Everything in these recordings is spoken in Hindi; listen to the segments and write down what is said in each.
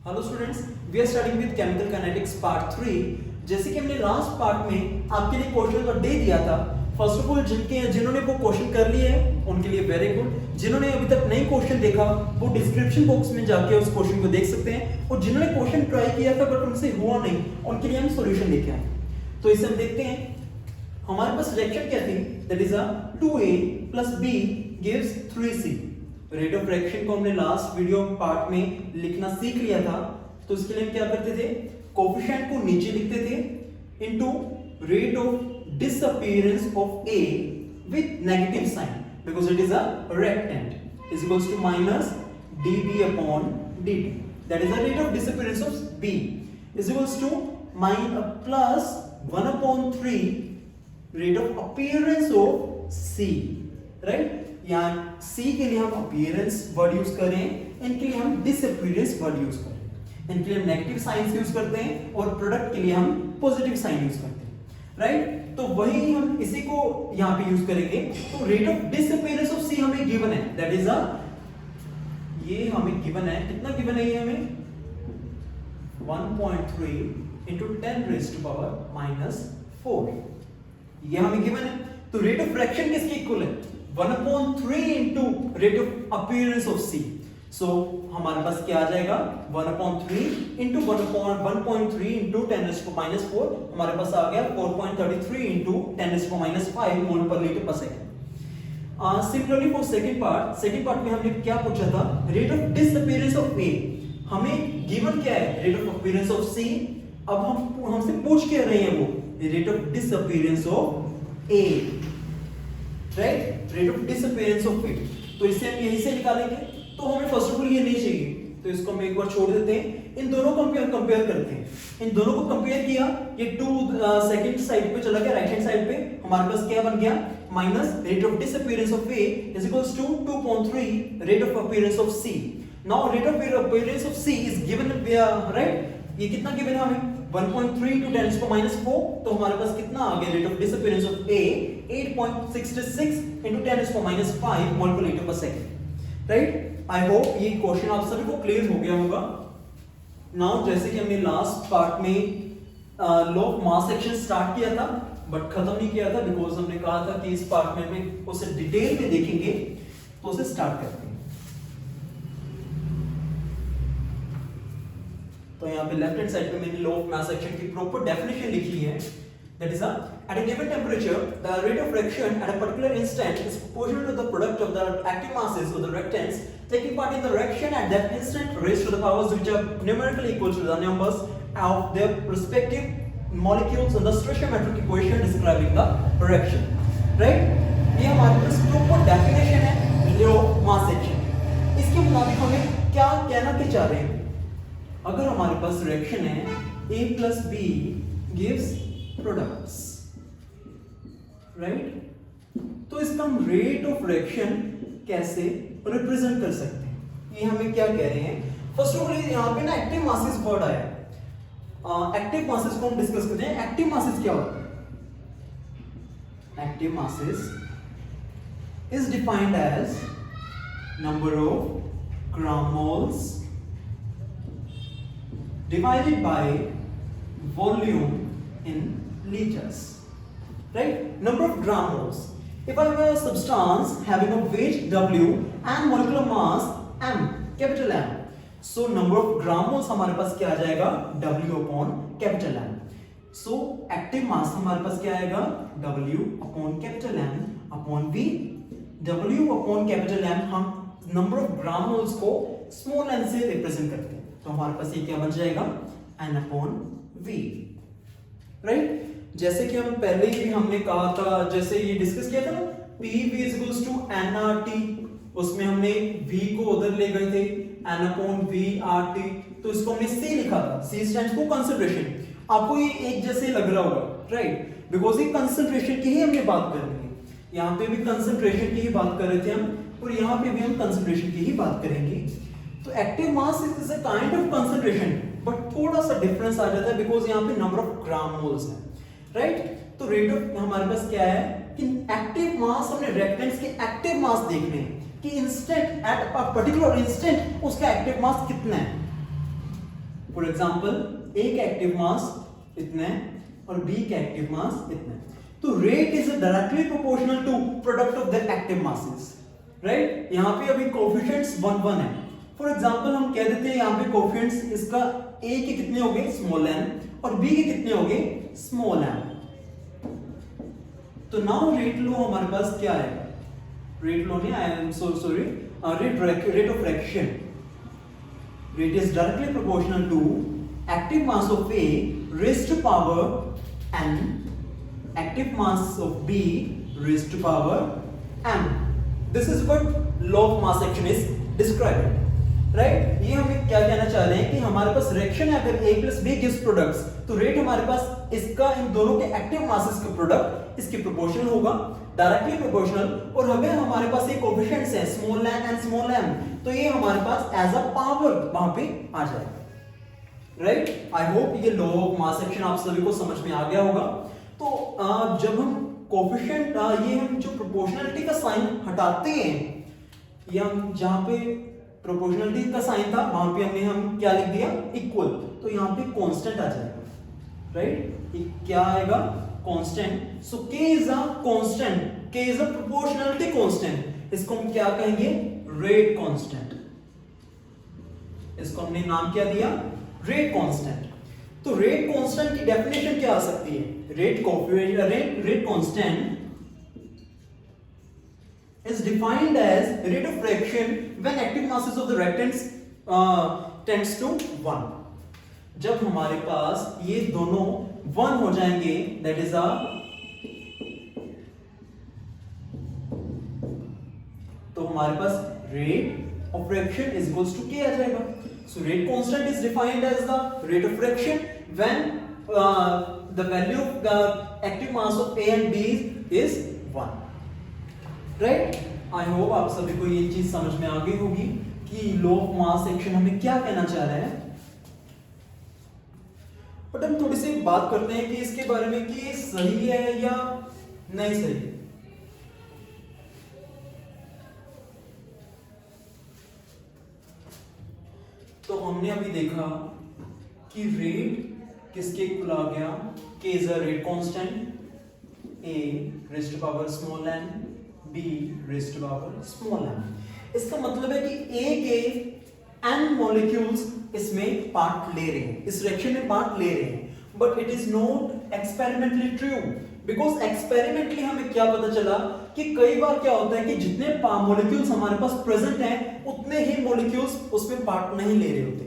Hello students, we are starting with chemical kinetics part 3। जैसे कि हमने लास्ट पार्ट में आपके लिए क्वेश्चन का दे दिया था। फर्स्ट ऑफ ऑल जिन्होंने वो क्वेश्चन कर लिए हैं उनके लिए वेरी गुड। जिन्होंने अभी तक नहीं क्वेश्चन देखा वो डिस्क्रिप्शन बॉक्स में जाके उस क्वेश्चन को देख सकते हैं, और जिन्होंने क्वेश्चन ट्राई किया था बट उनसे हुआ नहीं उनके लिए हम सॉल्यूशन लेके आए। तो इसे हम देखते हैं। हमारे पास रिएक्शन क्या थी, that is a 2a + b gives 3c। Rate of reaction को हमने लास्ट वीडियो पार्ट में लिखना सीख लिया था। तो इसके लिए हम क्या करते थे, कोफिशिएंट को नीचे लिखते थे into rate of disappearance of a with negative sign because it is a reactant is equals to minus dB upon dt, that is the rate of disappearance of b is equals to plus 1/3 rate of appearance of c, right. यहाँ C के लिए हम अपीयरेंस वर्ड यूज करें, इनके लिए हम डिसअपीयरेंस वर्ड यूज करें। इनके लिए हम नेगेटिव साइन यूज करते हैं और प्रोडक्ट के लिए हम पॉजिटिव साइन यूज करते हैं, राइट। तो वही हम इसी को यहाँ पे यूज करेंगे। तो rate of disappearance of C हमें गिवन है, दैट इज ये हमें गिवन है। कितना गिवन है ये हमें 1.3 into 10⁻⁻⁴ ये हमें गिवन है। तो रेट ऑफ फ्रैक्शन किसके इक्वल है, 1/3 into rate of appearance of C। सो हमारे पास क्या आ जाएगा 1/3 into 1.3 into 10⁻⁴ हमारे पास आ गया 4.33 into 10⁻⁵ मोल पर लीटर पर second. Similarly for second part में हमने क्या पूछा था, rate of disappearance of A। हमें गिवन क्या है, rate of appearance of C। अब हमसे पूछ क्या रहे हैं वो, rate of disappearance of A, right, rate of disappearance of A। तो इसे हम यहीं से निकालेंगे। तो हमें फर्स्ट ऑफ ऑल ये नहीं चाहिए, तो इसको हम एक बार छोड़ देते हैं। इन दोनों को कंपेयर करते हैं। इन दोनों को कंपेयर किया, ये 2 सेकंड साइड पे चला गया, राइट हैंड साइड पे हमारे पास क्या बन गया, minus rate of disappearance of A is equals to 2.3 rate of appearance of C। Now rate of appearance of C is given, right, ये कितना गिवन है हमें 1.3 to 10⁻⁴। तो हमारे पास कितना आ गया, rate of disappearance of A 8.66 into 10⁻⁵ मोल पर लीटर पर सेकंड, राइट। आई होप ये क्वेश्चन आप सभी को क्लियर हो गया होगा। नाउ जैसे कि हमने लास्ट पार्ट में law of mass section start किया था बट खत्म नहीं किया था, बिकॉज हमने कहा था कि इस पार्ट में हम उसे डिटेल में देखेंगे। तो उसे स्टार्ट करते हैं। तो यहाँ पे लेफ्ट हैंड साइड पे मैंने लॉ ऑफ मास एक्शन की प्रॉपर डेफिनेशन लिखी है, that is at a given temperature the rate of reaction at a particular instant is proportional to the product of the active masses of the reactants taking part in the reaction at that instant raised to the powers which are numerically equal to the numbers of their respective molecules and the stoichiometric equation describing the reaction, right। ये हमारे पास प्रॉपर डेफिनेशन है लॉ ऑफ मास एक्शन। इसके मुताबिक हमें क्या कहना क्या चाह रहे हैं, अगर हमारे पास रिएक्शन है A + B gives products, right, तो इसका हम रेट ऑफ रिएक्शन कैसे रिप्रेजेंट कर सकते हैं, ये हमें क्या कह रहे हैं। फर्स्ट ऑफ ऑल यहाँ पे ना एक्टिव मासेस वर्ड आया है। एक्टिव मासेस को हम डिस्कस करते हैं। एक्टिव मासेस क्या होता है, active masses is defined as number of gram moles divided by volume in liters, right, number of gram moles. If I have a substance having a weight W and molecular mass M, capital M, so number of gram moles हमारे पास क्या आ जाएगा, W upon capital M। so active mass हमारे पास क्या आएगा, W upon capital M upon V। W upon capital M हम number of gram moles को small n से रिप्रेजेंट करते हैं। तो हमारे पास ये क्या बन जाएगा, N upon V, राइट। जैसे कि हम पहले ही हमने कहा था, जैसे ये डिस्कस किया था ना, PV is equals to nRT, उसमें हमने V को उधर ले गए थे N upon VRT, तो इसको हमने C लिखा था। C stands for concentration. आपको ये एक जैसे लग रहा होगा, राइट, बिकॉज ये कंसंट्रेशन की ही हमने बात कर रही है। यहाँ पे भी कंसंट्रेशन की ही बात कर रहे थे हम, और यहाँ पे भी हम कंसंट्रेशन की ही बात करेंगे। तो active mass is a kind of concentration, but थोड़ा सा डिफरेंस आ जाता है बिकॉज यहाँ पे नंबर ऑफ ग्राम मोल्स है, राइट। तो रेट ऑफ हमारे पास क्या है कि एक्टिव मास, हमने रिएक्टेंट्स के एक्टिव मास देखने हैं कि instant at a particular instant उसका एक्टिव मास कितना है, फॉर एग्जांपल ए का एक्टिव मास इतने और बी का एक्टिव मास इतने, तो rate is directly proportional to product of the active masses, right. यहाँ पे अभी कोएफिशिएंट्स 1 1 है। फॉर एग्जांपल हम कह देते हैं यहाँ पे कोएफिशिएंट्स इसका ए के कितने हो गए स्मॉल एन और बी के कितने हो गए स्मॉल एन, तो नाउ रेट लो हमारे पास क्या है, रेट लो नहीं, I am so sorry, rate of fraction, rate is directly proportional to active mass of A raised to power n active mass of B raised to power m. This is what law of mass action is describing, right? ये हमें क्या कहना चाह रहे हैं कि हमारे पास रिएक्शन है, अगर A plus B gives products, तो रेट हमारे पास इसका इन दोनों के एक्टिव मासेस का प्रोडक्ट इसके प्रोपोर्शनल होगा, डायरेक्टली प्रोपोर्शनल, और हमें हमारे पास ये कोएफिशिएंट्स हैं small n and small m, तो ये हमारे पास एज अ पावर वहां पे आ जाएगा, राइट। आई होप ये लॉ ऑफ मास एक्शन आप सभी को समझ में आ गया होगा। तो जब हम कोएफिशिएंट ये हम जो प्रोपोर्शनलिटी का साइन हटाते हैं, ये हम जहां पे प्रोपोर्शनलिटी का साइन था वहां पे हमने हम क्या लिख दिया इक्वल, तो यहाँ पे कांस्टेंट आ जाएगा, राइट। ये क्या आएगा constant, so k is a constant, k is a proportionality constant, इसको हम क्या कहेंगे रेट कांस्टेंट, इसको हमने नाम क्या दिया रेट कांस्टेंट। तो रेट कांस्टेंट की डेफिनेशन क्या आ सकती है, rate constant is defined as rate of fraction when active masses of the reactants tends to 1. जब हमारे पास ये दोनों 1 हो जाएंगे, that is तो हमारे पास rate of fraction is equals to k आ जाएगा। So rate constant is defined as the rate of fraction when the value of the active mass of A and B is 1, right? I hope आप सभी को ये चीज समझ में आ गई होगी कि लॉ ऑफ मास एक्शन हमें क्या कहना चाह रहा है। बट हम थोड़ी सी बात करते हैं कि इसके बारे में कि सही है या नहीं सही। तो हमने अभी देखा कि रेट किसके इक्वल आ गया, k is a rate constant, a raised to power small n, b raised to power small n। इसका मतलब है कि a के n मॉलिक्यूल्स इसमें पार्ट ले रहे हैं, इस रिएक्शन में पार्ट ले रहे हैं, but it is not experimentally true, because experimentally हमें क्या पता चला कि कई बार क्या होता है कि जितने मॉलिक्यूल्स हमारे पास प्रेजेंट हैं उतने ही मॉलिक्यूल्स उसमें पार्ट नहीं ले रहे होते,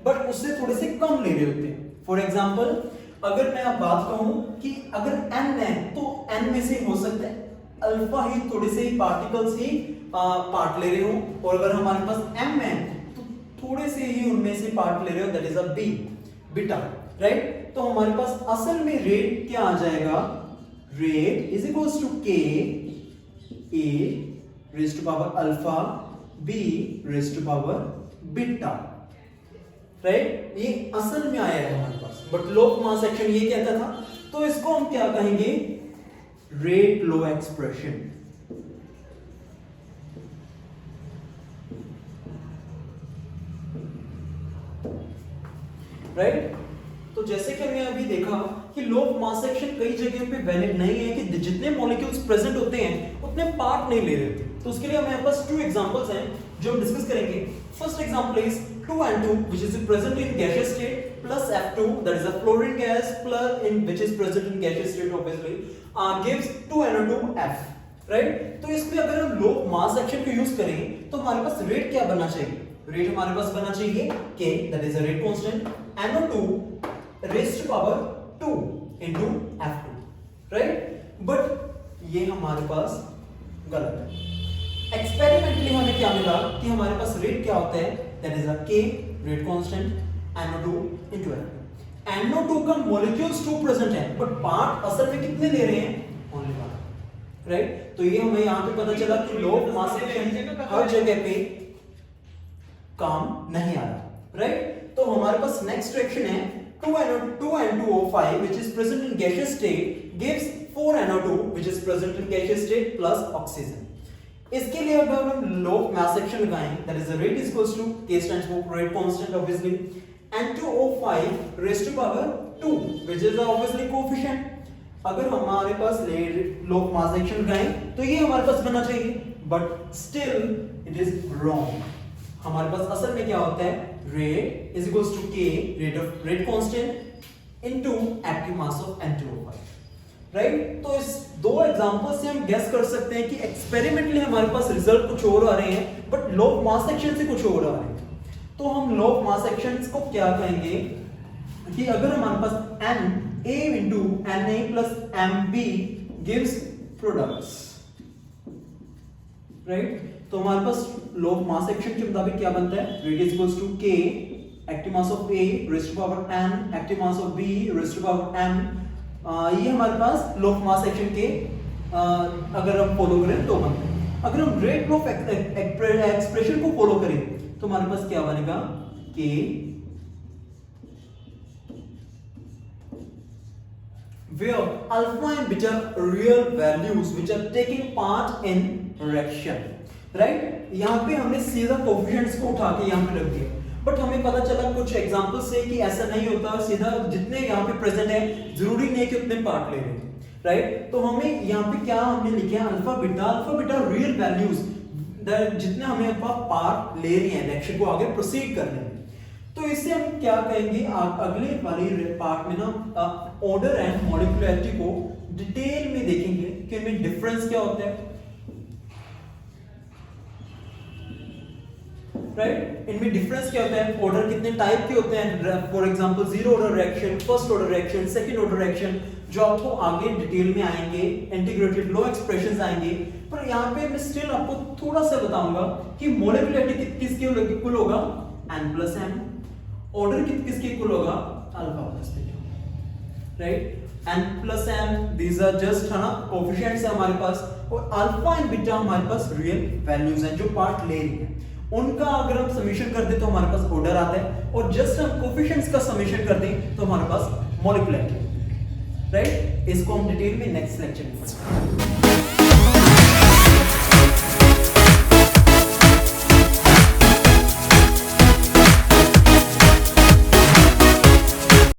बट उससे थोड़े से कम ले रहे होते हैं। फॉर एग्जांपल अगर मैं आप बात कहूं कि अगर n है तो n में से हो सकता है अल्फा ही थोड़े से पार्टिकल्स ही पार्ट ले रहे हो, और अगर हमारे पास m है तो थोड़े से ही उनमें से पार्ट ले रहे हो, that is a beta, right. तो हमारे पास असल में रेट क्या आ जाएगा, rate is equals to k a raised to power alpha b raised to power beta, right. ये असल में आया है हमारे पास, but law of mass action ये कहता था, तो इसको हम क्या कहेंगे रेट लॉ एक्सप्रेशन, राइट। तो जैसे कि हमने अभी देखा कि लॉ ऑफ मास एक्शन कई जगह पे वैलिड नहीं है कि जितने मॉलिक्यूल्स प्रेजेंट होते हैं उतने पार्ट नहीं ले रहे थे। तो उसके लिए हमारे पास 2 एग्जांपल्स हैं जो हम डिस्कस करेंगे। First example is 2N2 which is present in gaseous state plus F2 that is a fluorine gas plus in which is present in gaseous state obviously gives 2NO2F, right। तो इसमें अगर हम लॉ ऑफ मास एक्शन को यूज करें तो हमारे पास रेट क्या बनना चाहिए, रेट हमारे पास बनना चाहिए k that is a rate constant NO2 raised to power 2 into F2, right। But ये हमारे पास गलत है। एक्सपेरिमेंटली हमें क्या मिला कि हमारे पास रेट क्या होता है, that is a k rate constant NO2 into F2। NO2 का मॉलिक्यूल्स 2 प्रेजेंट है, बट पार्ट असल में कितने ले रहे हैं, ओनली 1, राइट। तो ये हमें यहां पे पता चला कि लॉ ऑफ मास एक्शन हर जगह पे काम नहीं आ रहा, राइट। तो हमारे पास नेक्स्ट रिएक्शन है 2N2O5 which is present in gaseous state gives 4NO2 which is present in gaseous state plus oxygen। इसके लिए अगर हम लॉ ऑफ मास एक्शन लगाएं, that is the rate is equals to k stands for rate constant obviously N2O5 raised to power 2 which is obviously coefficient. अगर हमारे पास लो मास एक्शन लगाएं तो ये हमारे पास बनना चाहिए, but still it is wrong. हमारे पास असल में क्या होता है, रेट इज इक्वल्स टू के rate constant into active mass of N2O5. Right, तो इस दो एग्जांपल से हम गेस कर सकते हैं कि एक्सपेरिमेंटली हमारे पास रिजल्ट कुछ और आ रहे हैं, बट लो मास एक्शन से कुछ और आ रहे हैं. तो हम लो मास एक्शंस को क्या कहेंगे कि अगर हमारे पास N A into Na plus Mb gives products, right? तो हमारे पास लॉ ऑफ मास एक्शन के मुताबिक क्या बनता है, rate is equals to k active mass of A raised to power n active mass of B raised to power m. ये हमारे पास लॉ ऑफ मास एक्शन के अगर हम फॉलो करें तो बनता है. अगर हम रेट ऑफ एक्सप्रेशन को फॉलो करें तो हमारे पास क्या बनेगा, k where alpha and beta are real values which are taking part in reaction. right, यहाँ पे हमने सीधा कोएफिशिएंट्स को उठा के यहाँ पे रख दिया, बट हमें पता चला कुछ एग्जांपल से कि ऐसा नहीं होता. सीधा जितने यहाँ पे प्रेजेंट है जरूरी नहीं कि उतने पार्ट ले लें. राइट, तो हमें यहाँ पे क्या हमने लिखे हैं, अल्फा बीटा रियल वैल्यूज जितने हमें पार्ट ले रहे हैं रिएक्शन को आगे प्रोसीड करने में. तो इससे हम क्या कहेंगे, अगले वाली पार्ट में ना ऑर्डर एंड मॉलिक्यूलरिटी को डिटेल में देखेंगे कि इनमें डिफरेंस क्या होता है. राइट, इनमें डिफरेंस क्या होता है, ऑर्डर कितने टाइप के होते हैं. For example zero order reaction, first order reaction, second order reaction, जो आपको आगे डिटेल में आएंगे, इंटीग्रेटेड लो एक्सप्रेशंस आएंगे. पर यहाँ पे मैं स्टिल आपको थोड़ा सा बताऊंगा कि मॉलिक्यूलरिटी किसके इक्वल होगा, n+m. ऑर्डर किसके इक्वल होगा, alpha plus beta. Right, n+m these are just है ना कोएफिशिएंट्स है हमारे पास, और अल्फा एंड बीटा हमारे पास रियल वैल्यूज हैं जो पार्ट ले रही हैं. उनका अगर हम समेशन कर दें तो हमारे पास ऑर्डर आता है, और जस्ट हम कोएफिशिएंट्स का समेशन कर दें तो हमारे पास मॉलिक्यूलरिटी. राइट, इसको हम डिटेल में नेक्स्ट लेक्चर में पढ़ेंगे.